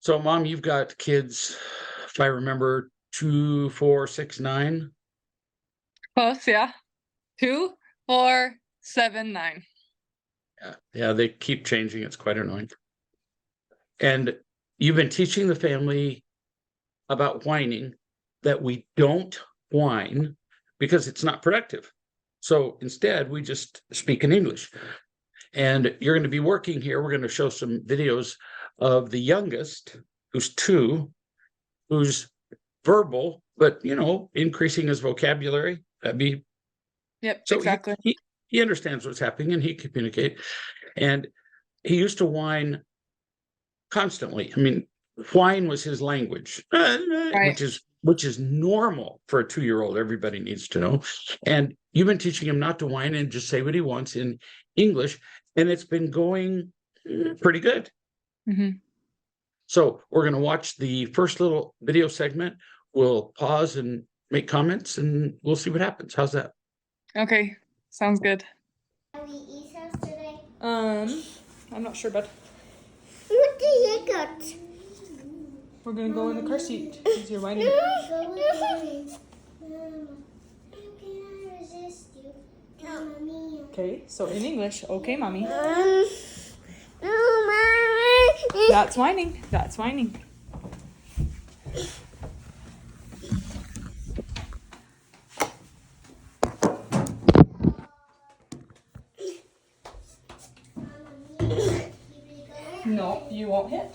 So, Mom, you've got kids, if I remember, 2, 4, 6, 9. Close, yeah. 2, 4, 7, 9. Yeah, they keep changing. It's quite annoying. And you've been teaching the family about whining, that we don't whine because it's not productive. So instead, we just speak in English. And you're going to be working here. We're going to show some videos of the youngest, who's 2, who's verbal, but increasing his vocabulary. That'd be Yep, so exactly. he understands what's happening and he can communicate. And he used to whine constantly. I mean, whine was his language, Right. which is normal for a 2-year-old. Everybody needs to know. And you've been teaching him not to whine and just say what he wants in English, and it's been going pretty good. Mm-hmm. So we're going to watch the first little video segment. We'll pause and make comments, and we'll see what happens. How's that? Okay, sounds good. Are we eat house today? I'm not sure, bud. What do you got? We're gonna go in the car seat because you're whining. Go with Mama. How can I resist you? Mommy. Okay, so in English, okay, mommy. No, Mommy. That's whining. That's whining. No, you won't hit.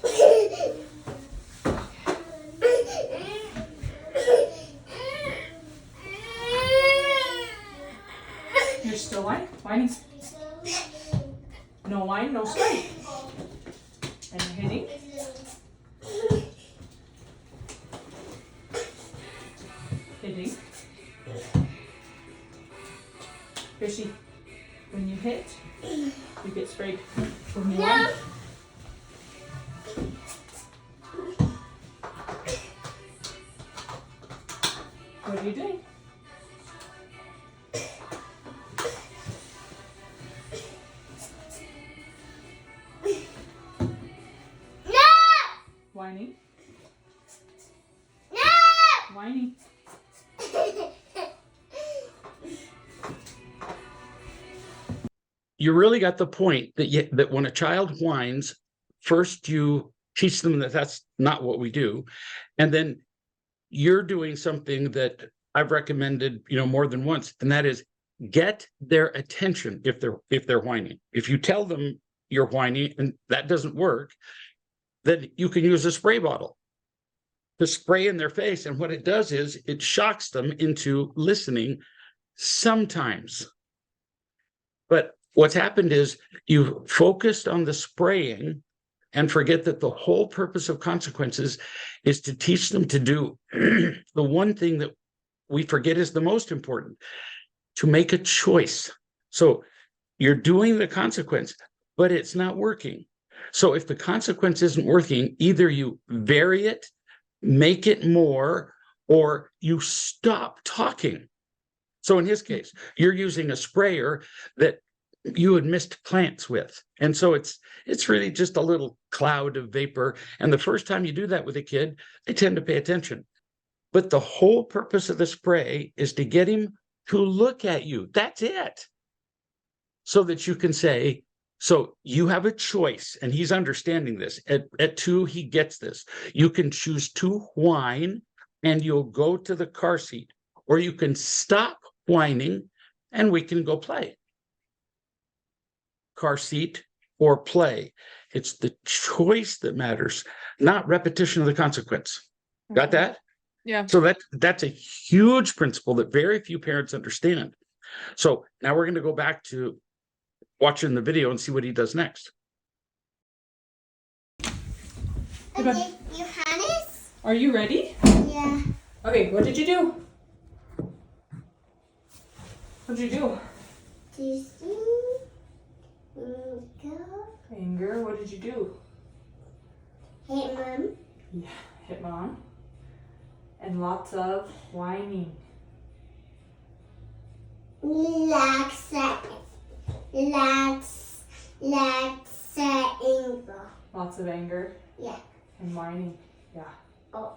You're still whining. No whine, no strike. And you're hitting. Hitting. Fishy. When you hit, you get sprayed. When you whine. What are you doing? No! Whining. No! Whining. You really got the point that when a child whines, first you teach them that that's not what we do, and then you're doing something that I've recommended, more than once, and that is get their attention if they're whining. If you tell them you're whining and that doesn't work, then you can use a spray bottle to spray in their face, and what it does is it shocks them into listening sometimes. But what's happened is you focused on the spraying and forget that the whole purpose of consequences is to teach them to do the one thing that we forget is the most important, to make a choice. So you're doing the consequence, but it's not working. So if the consequence isn't working, either you vary it, make it more, or you stop talking. So in his case, you're using a sprayer that you had missed plants with. And so it's really just a little cloud of vapor. And the first time you do that with a kid, they tend to pay attention. But the whole purpose of the spray is to get him to look at you. That's it. So that you can say, so you have a choice, and he's understanding this. At 2, he gets this. You can choose to whine and you'll go to the car seat, or you can stop whining and we can go play. Car seat or play. It's the choice that matters, not repetition of the consequence. Got that? Yeah. So that's a huge principle that very few parents understand. So now we're going to go back to watching the video and see what he does next. Okay, Johannes? Are you ready? Yeah. Okay, what did you do? What did you do? Anger, what did you do? Hit Mom. Yeah, hit Mom. And lots of whining. Lots of anger. Lots of anger. Yeah. And whining. Yeah. Oh.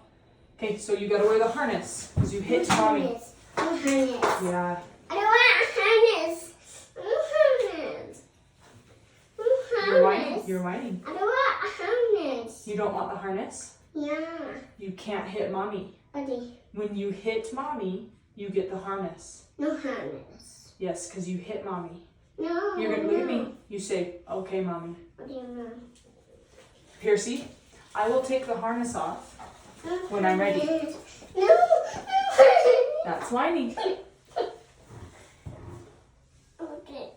Okay, so you gotta wear the harness because you hit mommy. Harness. Harness. Yeah. I don't want harness. Harness. You're whining. You're whining. I don't want harness. You don't want the harness? Yeah. You can't hit mommy. Okay. When you hit mommy, you get the harness. No harness. Yes, because you hit mommy. No. You're gonna look at me. You say, okay, mommy. Okay, Mom. Piercy, I will take the harness off when I'm ready. No. That's whining. Okay.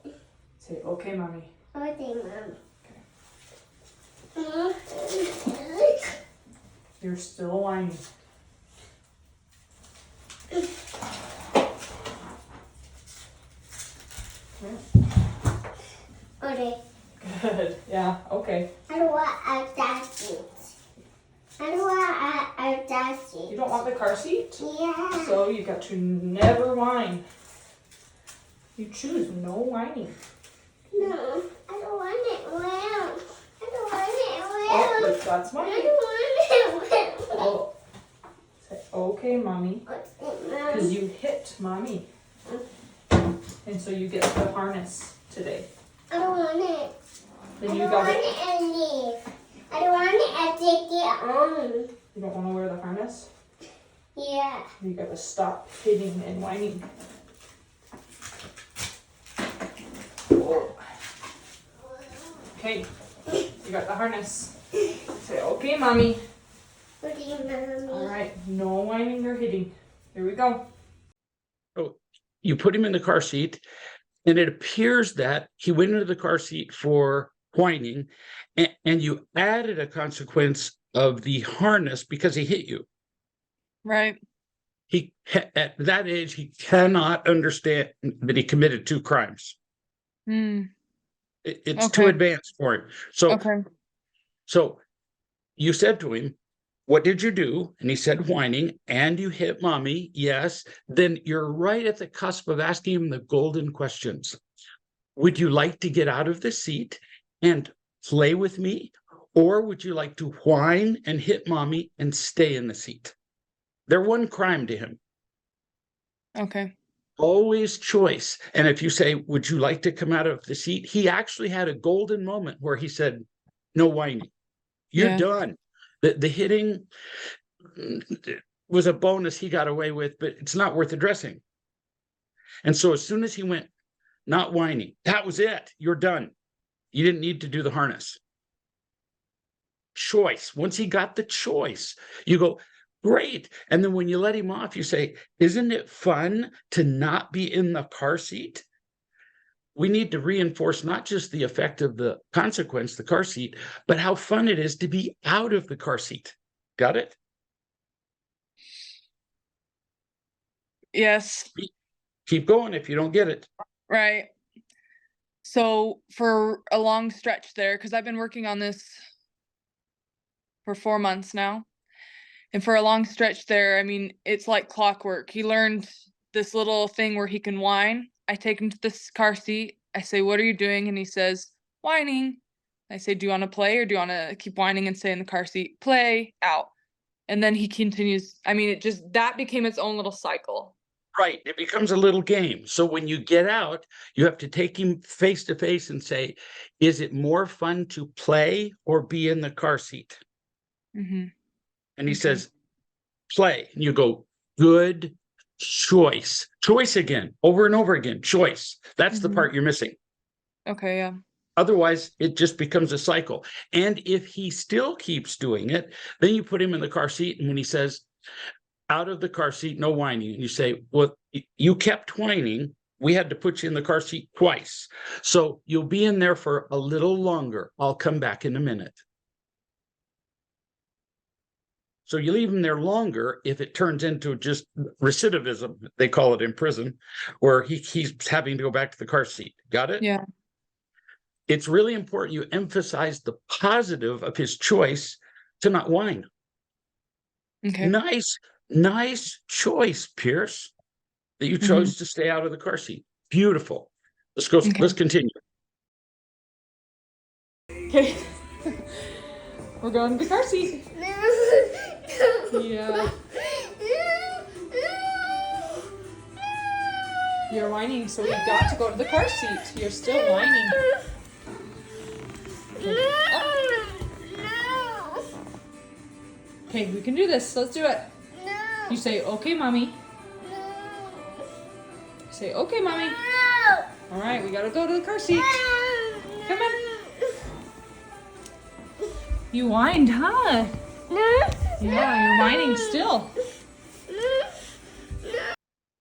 Say, okay, mommy. Okay, Mom. You're still whining. Okay. Good. Yeah, okay. I don't want a dad seat. I don't want a dad seat. You don't want the car seat? Yeah. So you got to never whine. You choose no whining. No, I don't want it well. I don't want it Oh, well. look, that's I whining. don't want it well. Oh. Say, okay, mommy. What's it, Because Mom? you hit mommy. And so you get the harness today. I don't want it. Then I you don't got want it. it and leave. I don't want it and take it on. You don't want to wear the harness? Yeah. You got to stop hitting and whining. Oh. Okay, you got the harness. Say, okay, mommy. Okay, Mommy. All right, no whining or hitting. Here we go. So you put him in the car seat, and it appears that he went into the car seat for whining, and you added a consequence of the harness because he hit you. Right. He at that age he cannot understand that he committed two crimes. Mm. It's too Okay. advanced for him. So Okay. so you said to him, what did you do? And he said whining, and you hit mommy. Yes. Then you're right at the cusp of asking him the golden questions. Would you like to get out of the seat and play with me? Or would you like to whine and hit mommy and stay in the seat? They're one crime to him. Okay. Always choice. And if you say, would you like to come out of the seat? He actually had a golden moment where he said, no whining. You're Yeah. done. The hitting was a bonus he got away with, but it's not worth addressing. And so as soon as he went, not whining, that was it. You're done. You didn't need to do the harness. Choice. Once he got the choice, you go, great. And then when you let him off, you say, isn't it fun to not be in the car seat? We need to reinforce not just the effect of the consequence, the car seat, but how fun it is to be out of the car seat. Got it? Yes. Keep going if you don't get it. Right. So for a long stretch there, because I've been working on this for 4 months now. And for a long stretch there, I mean, it's like clockwork. He learned this little thing where he can whine. I take him to this car seat. I say, what are you doing? And he says, whining. I say, do you want to play or do you want to keep whining and stay in the car seat? Play, out. And then he continues. I mean, that became its own little cycle. Right. It becomes a little game. So when you get out, you have to take him face to face and say, is it more fun to play or be in the car seat? Mm-hmm. And he Okay. says, play. And you go, good choice. Choice again, over and over again. Choice. That's the Mhm. part you're missing. Okay, yeah. Otherwise, it just becomes a cycle. And if he still keeps doing it, then you put him in the car seat. And when he says, out of the car seat, no whining, and you say, well, you kept whining. We had to put you in the car seat twice. So you'll be in there for a little longer. I'll come back in a minute. So you leave him there longer if it turns into just recidivism, they call it in prison, where he's having to go back to the car seat. Got it? Yeah. It's really important you emphasize the positive of his choice to not whine. Okay. Nice choice, Pierce, that you chose to stay out of the car seat. Beautiful. Let's go. Okay. Let's continue. Okay. We're going to the car seat. No. Yeah. You're whining, so we've got to go to the car seat. You're still whining. Okay, we can do this. Let's do it. You say, okay, mommy. Say, okay, mommy. All right, we gotta go to the car seat. Come on. You whined, huh? Yeah, you're whining still.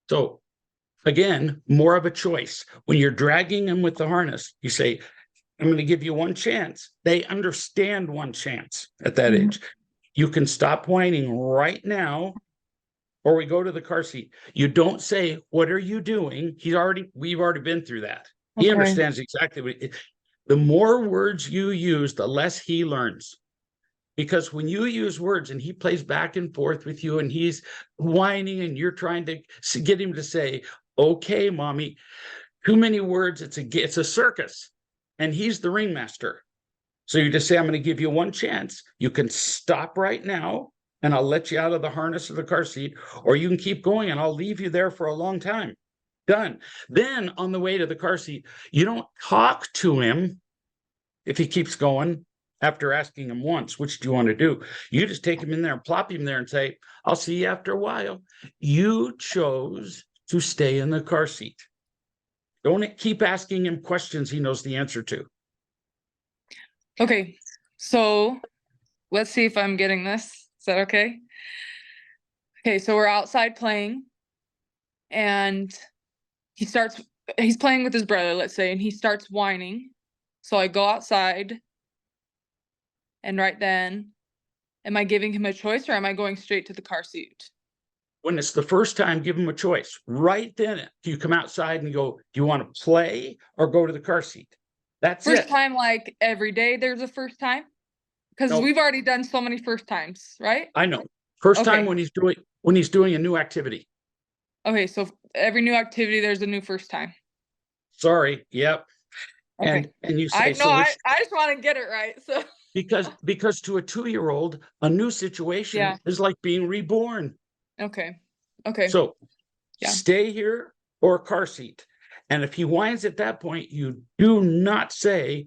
So again, more of a choice. When you're dragging them with the harness, you say, I'm going to give you one chance. They understand one chance at that Mhm. age. You can stop whining right now, or we go to the car seat. You don't say, what are you doing? We've already been through that. He Okay. understands exactly what the more words you use, the less he learns. Because when you use words and he plays back and forth with you and he's whining and you're trying to get him to say, okay, mommy, too many words, it's a circus. And he's the ringmaster. So you just say, I'm going to give you one chance. You can stop right now and I'll let you out of the harness of the car seat, or you can keep going and I'll leave you there for a long time. Done. Then on the way to the car seat, you don't talk to him if he keeps going after asking him once, which do you want to do? You just take him in there and plop him there and say, I'll see you after a while. You chose to stay in the car seat. Don't keep asking him questions he knows the answer to. Okay, so let's see if I'm getting this. Is that okay? Okay, so we're outside playing and he's playing with his brother, let's say, and he starts whining. So I go outside and right then, am I giving him a choice or am I going straight to the car seat? When it's the first time, give him a choice. Right then, do you come outside and go, do you want to play or go to the car seat? That's First it. time, like every day there's a first time? Because No, we've already done so many first times, right? I know. First time Okay. when he's doing a new activity. Okay, so every new activity there's a new first time. Sorry. Yep. Okay. And you I say, know, so I just want to get it right. So because to a 2-year-old, a new situation yeah. is like being reborn. Okay. Okay. So Yeah. stay here or car seat. And if he whines at that point, you do not say,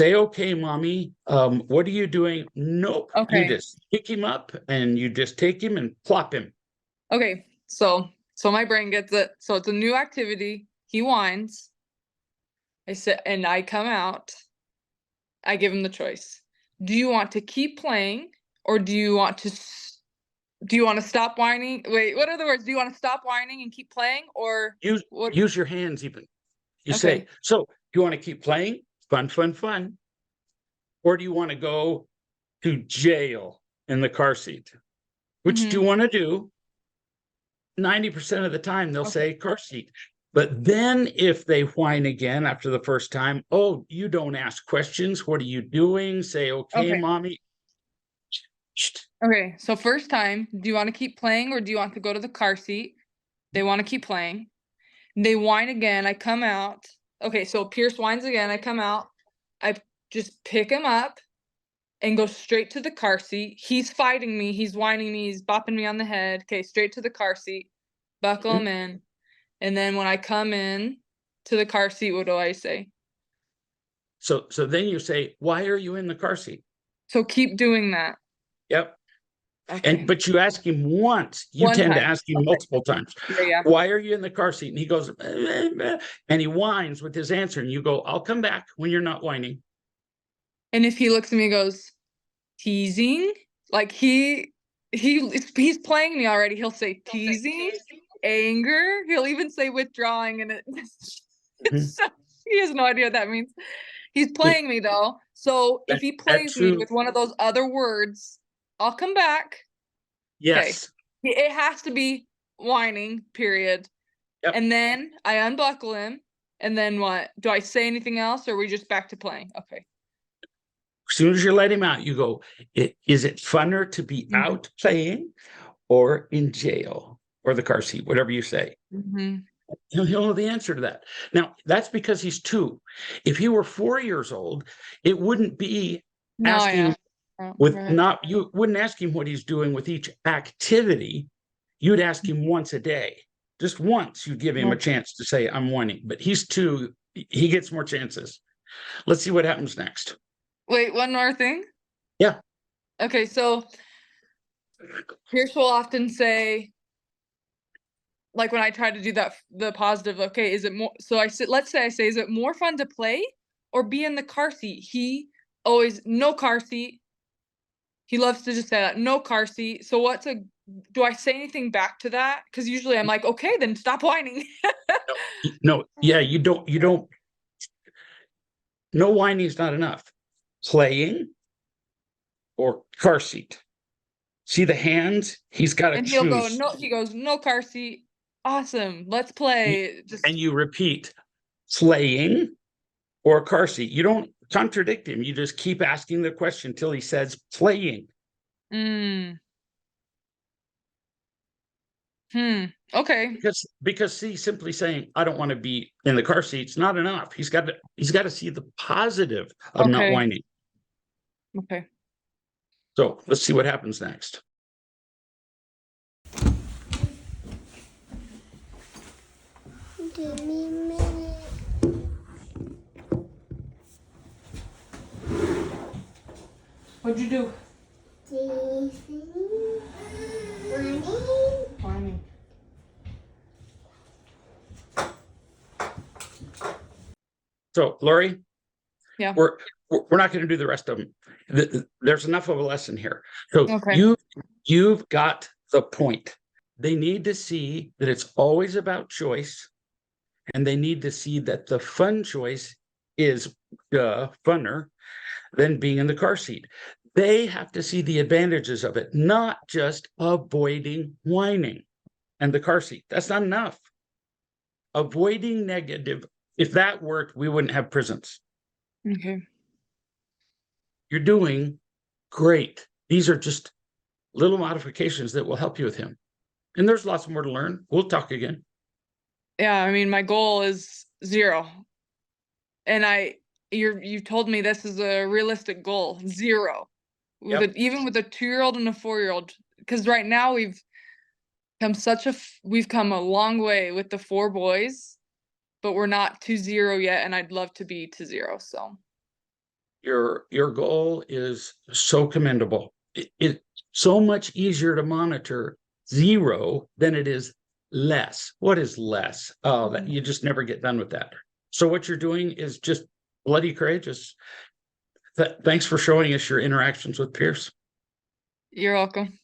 okay, mommy, what are you doing? Nope. You Okay. just pick him up and you just take him and plop him. Okay. So my brain gets it. So it's a new activity. He whines. I said, and I come out. I give him the choice. Do you want to keep playing or do you want to stop whining? Wait, what are the words? Do you want to stop whining and keep playing or what? Use your hands even. You Okay. say, so do you want to keep playing? Fun, fun, fun. Or do you want to go to jail in the car seat? Which do you want to do? 90% of the time, they'll say car seat. But then if they whine again after the first time, oh, you don't ask questions. What are you doing? Say, okay, Okay. mommy. Okay. So first time, do you want to keep playing or do you want to go to the car seat? They want to keep playing. They whine again. I come out. Okay. So Pierce whines again. I come out. I just pick him up and go straight to the car seat. He's fighting me. He's whining me. He's bopping me on the head. Okay. Straight to the car seat. Buckle him in. And then when I come in to the car seat, what do I say? So then you say, why are you in the car seat? So keep doing that. Yep. Okay. But you ask him once. You One tend to time. ask him Okay. multiple times. Yeah. Why are you in the car seat? And he goes, and he whines with his answer. And you go, I'll come back when you're not whining. And if he looks at me and goes, teasing, like he's playing me already, he'll say teasing, anger, he'll even say withdrawing, and it's so, he has no idea what that means. He's playing me though. So if he plays me with one of those other words, I'll come back. Yes. Okay. It has to be whining, period. Yep. And then I unbuckle him. And then what? Do I say anything else or are we just back to playing? Okay. As soon as you let him out, you go, is it funner to be out playing or in jail or the car seat, whatever you say? He'll know the answer to that. Now, that's because he's 2. If he were 4 years old, it wouldn't be asking with Right. not, you wouldn't ask him what he's doing with each activity. You'd ask him once a day, just once. You give him a Right. chance to say, I'm whining, but he's 2, he gets more chances. Let's see what happens next. Wait, one more thing. Yeah. Okay, so Pierce will often say, like when I try to do that, the positive, okay, is it more, so I said, let's say I say, is it more fun to play or be in the car seat? He always, no car seat. He loves to just say that, no car seat. So do I say anything back to that? Because usually I'm like, okay, then stop whining. No, yeah, you don't, no whining is not enough. Playing or car seat. See the hands? He's got to And he'll go, choose. no, he goes, no car seat. Awesome. Let's play. Just And you repeat playing or car seat. You don't contradict him. You just keep asking the question till he says playing. Okay. Because see, simply saying I don't want to be in the car seat's not enough. He's got to see the positive of not Okay. whining. Okay. So let's see what happens next. Give me a minute. What'd you do? Whining. Whining. So Laurie, Yeah. we're not going to do the rest of them. There's enough of a lesson here. So Okay. you've got the point. They need to see that it's always about choice, and they need to see that the fun choice is funner than being in the car seat. They have to see the advantages of it, not just avoiding whining and the car seat. That's not enough. Avoiding negative. If that worked, we wouldn't have prisons. Okay. You're doing great. These are just little modifications that will help you with him. And there's lots more to learn. We'll talk again. Yeah, I mean, my goal is 0. And you told me this is a realistic goal, 0. Yep. Even with a 2-year-old and a 4-year-old, because right now we've come a long way with the 4 boys, but we're not to 0 yet, and I'd love to be to 0. So Your goal is so commendable. It's so much easier to monitor 0 than it is less. What is less? Oh, that you just never get done with that. So what you're doing is just bloody courageous. Thanks for showing us your interactions with Pierce. you're welcome.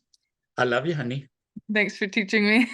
I love you, honey. Thanks for teaching me.